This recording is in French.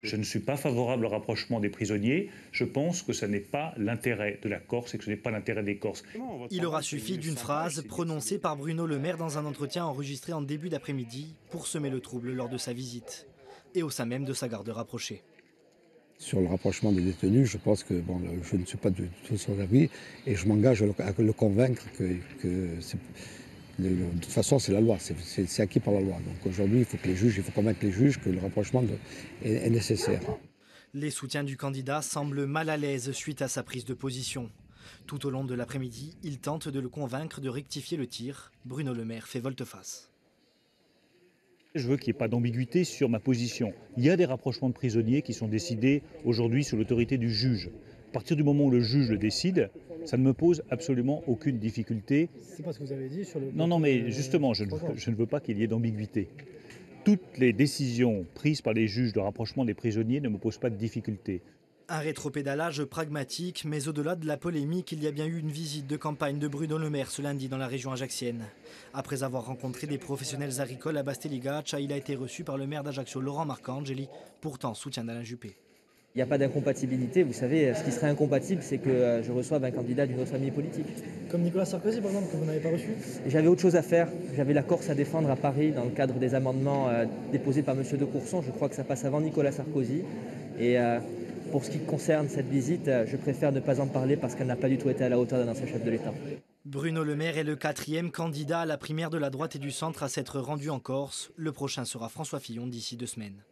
Je ne suis pas favorable au rapprochement des prisonniers. Je pense que ce n'est pas l'intérêt de la Corse et que ce n'est pas l'intérêt des Corses. Il aura suffi d'une phrase prononcée par Bruno Le Maire dans un entretien enregistré en début d'après-midi pour semer le trouble lors de sa visite et au sein même de sa garde rapprochée. Sur le rapprochement des détenus, je pense que bon, je ne suis pas du tout son avis et je m'engage à le convaincre de toute façon c'est la loi, c'est acquis par la loi. Donc aujourd'hui il faut convaincre les juges que le rapprochement est nécessaire. Les soutiens du candidat semblent mal à l'aise suite à sa prise de position. Tout au long de l'après-midi, il tente de le convaincre de rectifier le tir. Bruno Le Maire fait volte-face. Je veux qu'il n'y ait pas d'ambiguïté sur ma position. Il y a des rapprochements de prisonniers qui sont décidés aujourd'hui sous l'autorité du juge. À partir du moment où le juge le décide, ça ne me pose absolument aucune difficulté. C'est pas ce que vous avez dit sur le... Non, mais justement, je ne veux pas qu'il y ait d'ambiguïté. Toutes les décisions prises par les juges de rapprochement des prisonniers ne me posent pas de difficulté. Un rétropédalage pragmatique, mais au-delà de la polémique, il y a bien eu une visite de campagne de Bruno Le Maire ce lundi dans la région ajaxienne. Après avoir rencontré des professionnels agricoles à Basteligaccia, il a été reçu par le maire d'Ajaccio, Laurent Marcangeli, pourtant soutien d'Alain Juppé. Il n'y a pas d'incompatibilité. Vous savez, ce qui serait incompatible, c'est que je reçoive un candidat d'une autre famille politique. Comme Nicolas Sarkozy, par exemple, que vous n'avez pas reçu? J'avais autre chose à faire. J'avais la Corse à défendre à Paris dans le cadre des amendements déposés par M. de Courson. Je crois que ça passe avant Nicolas Sarkozy. Et pour ce qui concerne cette visite, je préfère ne pas en parler parce qu'elle n'a pas du tout été à la hauteur d'un ancien chef de l'État. Bruno Le Maire est le 4e candidat à la primaire de la droite et du centre à s'être rendu en Corse. Le prochain sera François Fillon d'ici 2 semaines.